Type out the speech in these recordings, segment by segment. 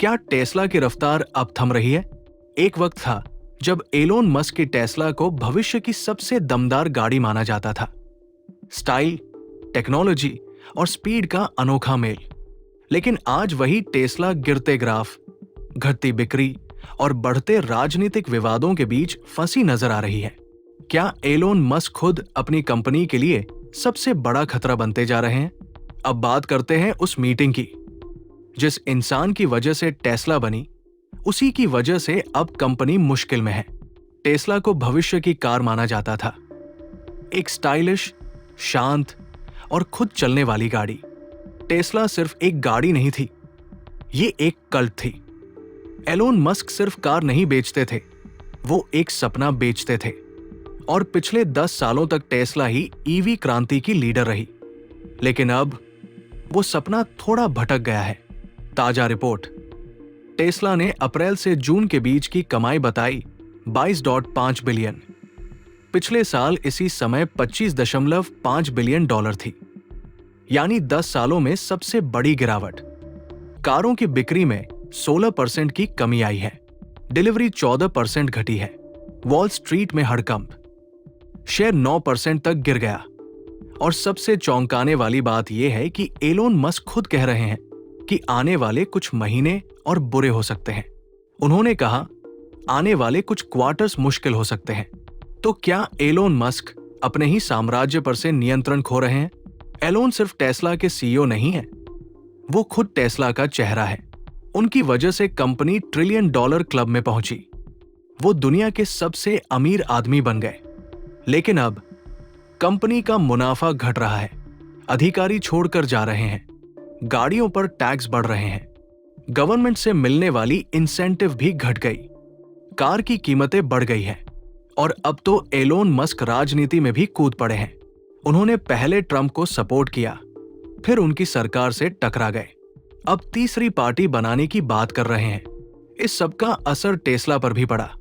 क्या टेस्ला की रफ्तार अब थम रही है? एक वक्त था जब एलोन मस्क की टेस्ला को भविष्य की सबसे दमदार गाड़ी माना जाता था। स्टाइल, टेक्नोलॉजी और स्पीड का अनोखा मेल। लेकिन आज वही टेस्ला गिरते ग्राफ, घटती बिक्री और बढ़ते राजनीतिक विवादों के बीच फंसी नजर आ रही है। क्या एलोन मस्क खुद अपनी कंपनी के लिए सबसे बड़ा खतरा बनते जा रहे हैं? अब बात करते हैं उस मीटिंग की। जिस इंसान की वजह से टेस्ला बनी, उसी की वजह से अब कंपनी मुश्किल में है। टेस्ला को भविष्य की कार माना जाता था। एक स्टाइलिश, शांत और खुद चलने वाली गाड़ी। टेस्ला सिर्फ एक गाड़ी नहीं थी, ये एक कल्ट थी। एलोन मस्क सिर्फ कार नहीं बेचते थे, वो एक सपना बेचते थे। और पिछले 10 सालों तक टेस्ला ही ईवी क्रांति की लीडर रही। लेकिन अब वो सपना थोड़ा भटक गया है। ताजा रिपोर्ट। टेस्ला ने अप्रैल से जून के बीच की कमाई बताई 22.5 बिलियन। पिछले साल इसी समय 25.5 बिलियन डॉलर थी, यानी 10 सालों में सबसे बड़ी गिरावट। कारों की बिक्री में 16% की कमी आई है। डिलीवरी 14% घटी है। वॉल स्ट्रीट में हड़कंप, शेयर 9% तक गिर गया। और सबसे चौंकाने वाली बात यह है कि एलोन मस्क खुद कह रहे हैं कि आने वाले कुछ महीने और बुरे हो सकते हैं। उन्होंने कहा, आने वाले कुछ क्वार्टर्स मुश्किल हो सकते हैं। तो क्या एलोन मस्क अपने ही साम्राज्य पर से नियंत्रण खो रहे हैं? एलोन सिर्फ टेस्ला के सीईओ नहीं है, वो खुद टेस्ला का चेहरा है। उनकी वजह से कंपनी $1 ट्रिलियन क्लब में पहुंची। वो दुनिया के सबसे अमीर आदमी बन गए। लेकिन अब कंपनी का मुनाफा घट रहा है, अधिकारी छोड़कर जा रहे हैं, गाड़ियों पर टैक्स बढ़ रहे हैं, गवर्नमेंट से मिलने वाली इंसेंटिव भी घट गई, कार की कीमतें बढ़ गई हैं और अब तो एलोन मस्क राजनीति में भी कूद पड़े हैं। उन्होंने पहले ट्रंप को सपोर्ट किया, फिर उनकी सरकार से टकरा गए, अब तीसरी पार्टी बनाने की बात कर रहे हैं। इस सब का असर टेस्ला पर भी पड़ा।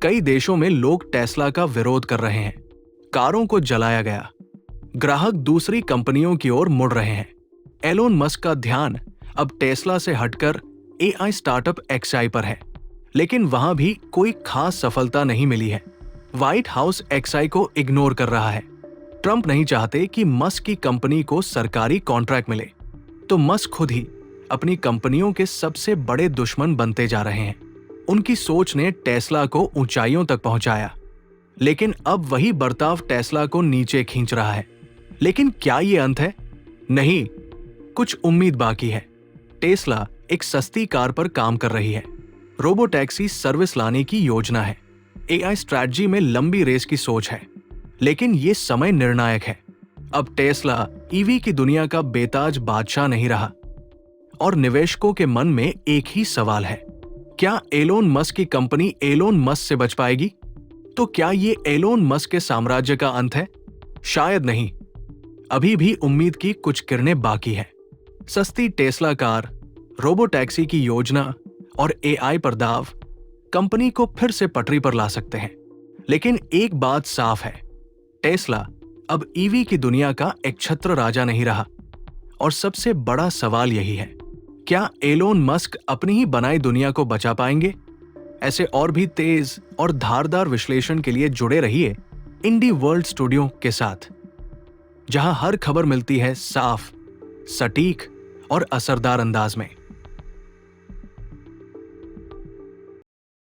कई देशों में लोग टेस्ला का विरोध कर रहे हैं, कारों को जलाया गया, ग्राहक दूसरी कंपनियों की ओर मुड़ रहे हैं। एलोन मस्क का ध्यान अब टेस्ला से हटकर एआई स्टार्टअप एक्सआई पर है, लेकिन वहां भी कोई खास सफलता नहीं मिली है। व्हाइट हाउस एक्सआई को इग्नोर कर रहा है। ट्रंप नहीं चाहते कि मस्क की कंपनी को सरकारी कॉन्ट्रैक्ट मिले, तो मस्क खुद ही अपनी कंपनियों के सबसे बड़े दुश्मन बनते जा रहे हैं। उनकी सोच ने टेस्ला को ऊंचाइयों तक पहुंचाया, लेकिन अब वही बर्ताव टेस्ला को नीचे खींच रहा है। लेकिन क्या ये अंत है? नहीं, कुछ उम्मीद बाकी है। टेस्ला एक सस्ती कार पर काम कर रही है। रोबोटैक्सी सर्विस लाने की योजना है। एआई स्ट्रैटेजी में लंबी रेस की सोच है। लेकिन ये समय निर्णायक है। अब टेस्ला ईवी की दुनिया का बेताज बादशाह नहीं रहा। और निवेशकों के मन में एक ही सवाल है, क्या एलोन मस्क की कंपनी एलोन मस्क से बच पाएगी? तो क्या ये एलोन मस्क के साम्राज्य का अंत है? शायद नहीं। अभी भी उम्मीद की कुछ किरणें बाकी है। सस्ती टेस्ला कार, रोबोटैक्सी की योजना और एआई पर दाव कंपनी को फिर से पटरी पर ला सकते हैं। लेकिन एक बात साफ है, टेस्ला अब ईवी की दुनिया का एक छत्र राजा नहीं रहा। और सबसे बड़ा सवाल यही है, क्या एलोन मस्क अपनी ही बनाई दुनिया को बचा पाएंगे? ऐसे और भी तेज और धारदार विश्लेषण के लिए जुड़े रहिए इंडी वर्ल्ड स्टूडियो के साथ, जहां हर खबर मिलती है साफ, सटीक और असरदार अंदाज में।